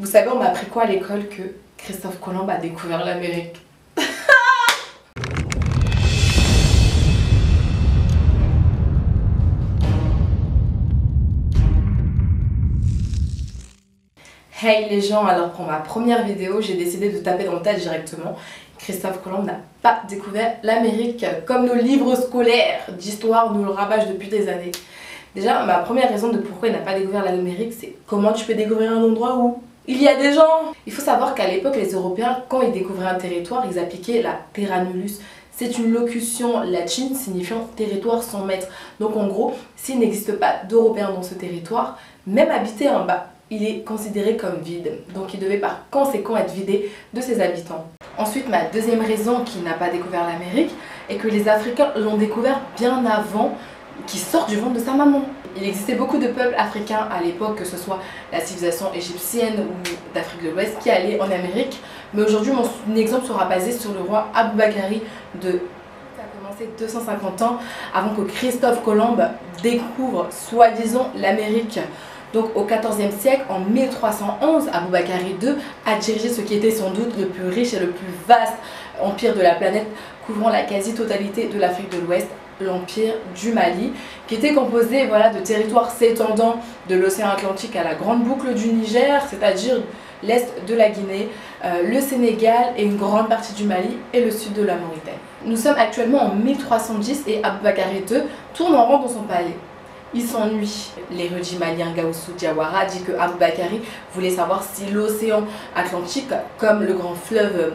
Vous savez, on m'a appris quoi à l'école? Que Christophe Colomb a découvert l'Amérique. Hey les gens, alors pour ma première vidéo, j'ai décidé de taper dans le tas directement. Christophe Colomb n'a pas découvert l'Amérique comme nos livres scolaires d'histoire nous le rabâchent depuis des années. Déjà, ma première raison de pourquoi il n'a pas découvert l'Amérique, c'est comment tu peux découvrir un endroit où il y a des gens. Il faut savoir qu'à l'époque, les Européens, quand ils découvraient un territoire, ils appliquaient la terra nullius. C'est une locution latine signifiant territoire sans maître. Donc en gros, s'il n'existe pas d'Européens dans ce territoire, même habiter en bas, il est considéré comme vide. Donc il devait par conséquent être vidé de ses habitants. Ensuite, ma deuxième raison qu'il n'a pas découvert l'Amérique est que les Africains l'ont découvert bien avant qu'il sorte du ventre de sa maman. Il existait beaucoup de peuples africains à l'époque, que ce soit la civilisation égyptienne ou d'Afrique de l'Ouest, qui allaient en Amérique. Mais aujourd'hui, mon exemple sera basé sur le roi Aboubakari de... Ça a commencé 250 ans avant que Christophe Colomb découvre, soi-disant, l'Amérique. Donc au XIVe siècle, en 1311, Aboubakari II a dirigé ce qui était sans doute le plus riche et le plus vaste empire de la planète, couvrant la quasi-totalité de l'Afrique de l'Ouest, l'empire du Mali, qui était composé de territoires s'étendant de l'océan Atlantique à la grande boucle du Niger, c'est-à-dire l'est de la Guinée, le Sénégal et une grande partie du Mali et le sud de la Mauritanie. Nous sommes actuellement en 1310 et Aboubakari II tourne en rond dans son palais. Il s'ennuie. L'érudit malien Gawsu Diawara dit que Aboubakari voulait savoir si l'océan Atlantique, comme le grand fleuve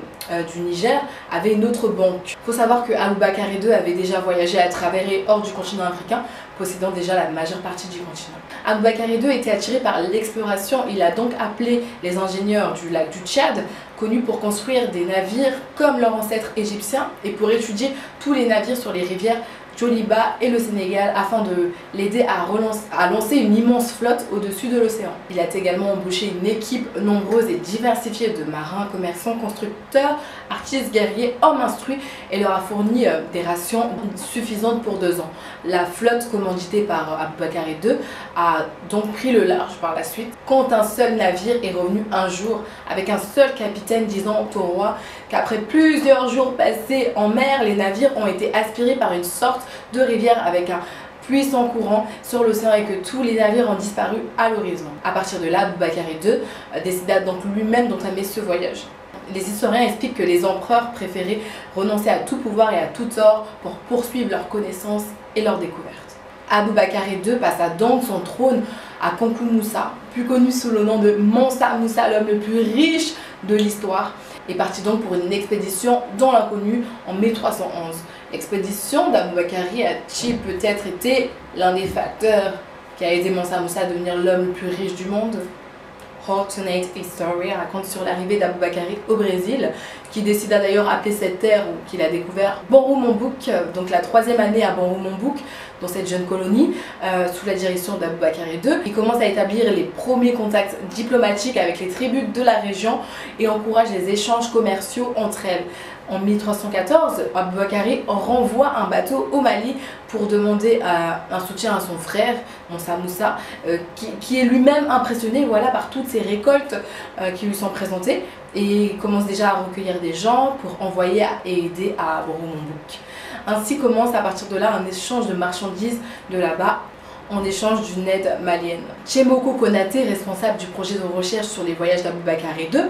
du Niger, avait une autre banque. Il faut savoir que Aboubakari II avait déjà voyagé à travers et hors du continent africain, possédant déjà la majeure partie du continent. Aboubakari II était attiré par l'exploration. Il a donc appelé les ingénieurs du lac du Tchad, connus pour construire des navires comme leurs ancêtres égyptiens et pour étudier tous les navires sur les rivières Djoliba et le Sénégal afin de l'aider à lancer une immense flotte au-dessus de l'océan. Il a également embauché une équipe nombreuse et diversifiée de marins, commerçants, constructeurs, artistes, guerriers, hommes instruits et leur a fourni des rations suffisantes pour 2 ans. La flotte commanditée par Aboubakari II a donc pris le large par la suite quand un seul navire est revenu un jour avec un seul capitaine disant au roi qu'après plusieurs jours passés en mer, les navires ont été aspirés par une sorte de rivière avec un puissant courant sur l'océan et que tous les navires ont disparu à l'horizon. À partir de là, Aboubakari II décida donc lui-même d'entamer ce voyage. Les historiens expliquent que les empereurs préféraient renoncer à tout pouvoir et à tout tort pour poursuivre leurs connaissances et leurs découvertes. Aboubakari II passa donc son trône à Kankou Moussa, plus connu sous le nom de Mansa Moussa, l'homme le plus riche de l'histoire, et partit donc pour une expédition dans l'inconnu en 1311. L'expédition d'Aboubakari a-t-il peut-être été l'un des facteurs qui a aidé Mansa Moussa à devenir l'homme le plus riche du monde? Alternate History raconte sur l'arrivée d'Aboubakari au Brésil, qui décida d'ailleurs d'appeler cette terre qu'il a découvert Banrou-Mambouk, donc la 3e année à Banrou-Mambouk, dans cette jeune colonie, sous la direction d'Aboubakari II. Il commence à établir les premiers contacts diplomatiques avec les tribus de la région et encourage les échanges commerciaux entre elles. En 1314, Aboubakari renvoie un bateau au Mali pour demander un soutien à son frère, Mansa Moussa, qui est lui-même impressionné par toutes ces récoltes qui lui sont présentées et commence déjà à recueillir des gens pour envoyer et aider à Banrou-Mambouk. Ainsi commence à partir de là un échange de marchandises de là-bas en échange d'une aide malienne. Tchemoko Konaté, responsable du projet de recherche sur les voyages d'Aboubakari II,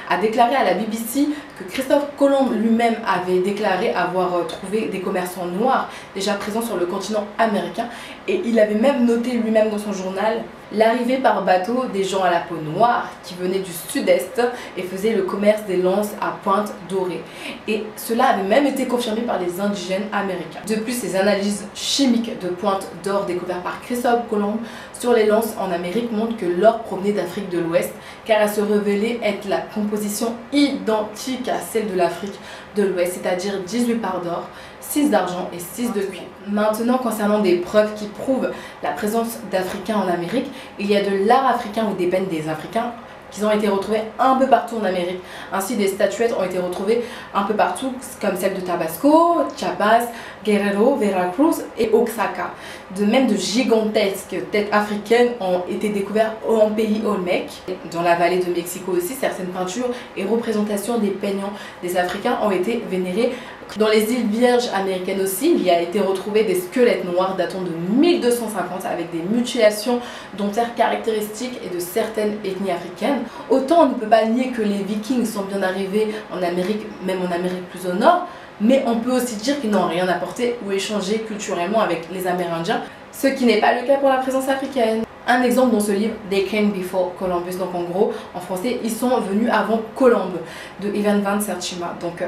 a déclaré à la BBC que Christophe Colomb lui-même avait déclaré avoir trouvé des commerçants noirs déjà présents sur le continent américain et il avait même noté lui-même dans son journal l'arrivée par bateau des gens à la peau noire qui venaient du sud-est et faisaient le commerce des lances à pointe dorée. Et cela avait même été confirmé par les indigènes américains. De plus, ces analyses chimiques de pointe d'or découvertes par Christophe Colomb sur les lances en Amérique montrent que l'or provenait d'Afrique de l'Ouest car elle se révélait être la composition identique à celle de l'Afrique de l'Ouest, c'est-à-dire 18 parts d'or, 6 d'argent et 6 de cuivre. Maintenant, concernant des preuves qui prouvent la présence d'Africains en Amérique, il y a de l'art africain ou des peines des Africains qu'ils ont été retrouvés un peu partout en Amérique. Ainsi, des statuettes ont été retrouvées un peu partout, comme celle de Tabasco, Chiapas, Guerrero, Veracruz et Oaxaca. De même, de gigantesques têtes africaines ont été découvertes en pays olmèque. Dans la vallée de Mexico aussi, certaines peintures et représentations des peignants des Africains ont été vénérées. Dans les îles Vierges américaines aussi, il y a été retrouvé des squelettes noirs datant de 1250 avec des mutilations dentaires caractéristiques et de certaines ethnies africaines. Autant on ne peut pas nier que les Vikings sont bien arrivés en Amérique, même en Amérique plus au nord, mais on peut aussi dire qu'ils n'ont rien apporté ou échangé culturellement avec les Amérindiens, ce qui n'est pas le cas pour la présence africaine. Un exemple dans ce livre, They Came Before Columbus, donc en gros, en français, ils sont venus avant Colombe, de Ivan Van Sertima. Donc,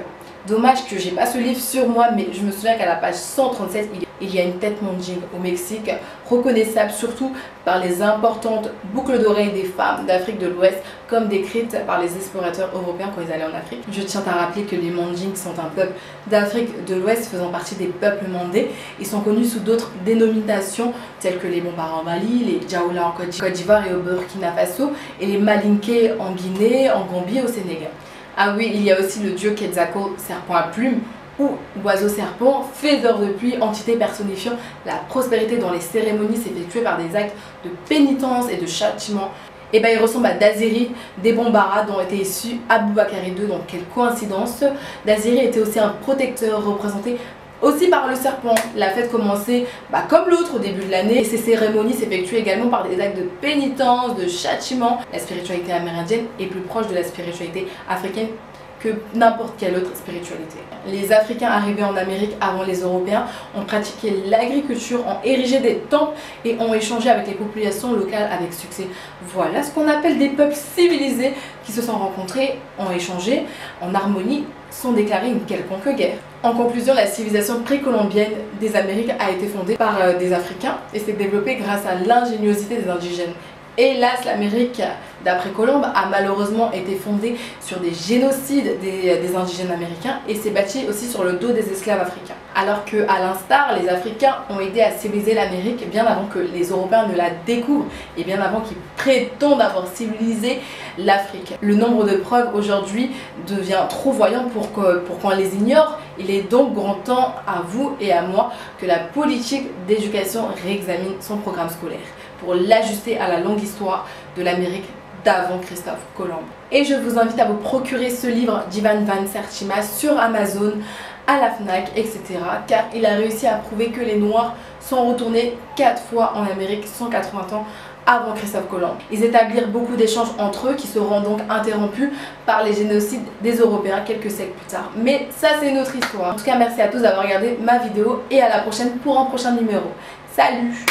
dommage que j'ai pas ce livre sur moi, mais je me souviens qu'à la page 137, il y a une tête mandingue au Mexique, reconnaissable surtout par les importantes boucles d'oreilles des femmes d'Afrique de l'Ouest, comme décrites par les explorateurs européens quand ils allaient en Afrique. Je tiens à rappeler que les mandingues sont un peuple d'Afrique de l'Ouest faisant partie des peuples mandés. Ils sont connus sous d'autres dénominations telles que les Bombara en Mali, les Djaoula en Côte d'Ivoire et au Burkina Faso, et les Malinké en Guinée, en Gambie et au Sénégal. Ah oui, il y a aussi le dieu Quetzalcoatl, serpent à plumes, ou oiseau-serpent, faiseur de pluie, entité personnifiant la prospérité dans les cérémonies s'effectuées par des actes de pénitence et de châtiment. Et ben il ressemble à Daziri des Bombara dont était issu Aboubakari II, donc quelle coïncidence. Daziri était aussi un protecteur représenté aussi par le serpent. La fête commençait comme l'autre au début de l'année et ces cérémonies s'effectuaient également par des actes de pénitence, de châtiment. La spiritualité amérindienne est plus proche de la spiritualité africaine que n'importe quelle autre spiritualité. Les Africains arrivés en Amérique avant les Européens ont pratiqué l'agriculture, ont érigé des temples et ont échangé avec les populations locales avec succès. Voilà ce qu'on appelle des peuples civilisés qui se sont rencontrés, ont échangé en harmonie, sans déclarer une quelconque guerre. En conclusion, la civilisation précolombienne des Amériques a été fondée par des Africains et s'est développée grâce à l'ingéniosité des indigènes. Hélas, l'Amérique d'après Colomb a malheureusement été fondée sur des génocides des indigènes américains et s'est bâtie aussi sur le dos des esclaves africains. Alors que, à l'instar, les Africains ont aidé à civiliser l'Amérique bien avant que les Européens ne la découvrent et bien avant qu'ils prétendent avoir civilisé l'Afrique. Le nombre de preuves aujourd'hui devient trop voyant pour qu'on les ignore. Il est donc grand temps à vous et à moi que la politique d'éducation réexamine son programme scolaire pour l'ajuster à la longue histoire de l'Amérique d'avant Christophe Colomb. Et je vous invite à vous procurer ce livre d'Ivan Van Sertima sur Amazon, à la FNAC, etc. car il a réussi à prouver que les Noirs sont retournés 4 fois en Amérique 180 ans avant Christophe Colomb. Ils établirent beaucoup d'échanges entre eux qui seront donc interrompus par les génocides des Européens quelques siècles plus tard. Mais ça, c'est une autre histoire. En tout cas, merci à tous d'avoir regardé ma vidéo et à la prochaine pour un prochain numéro. Salut!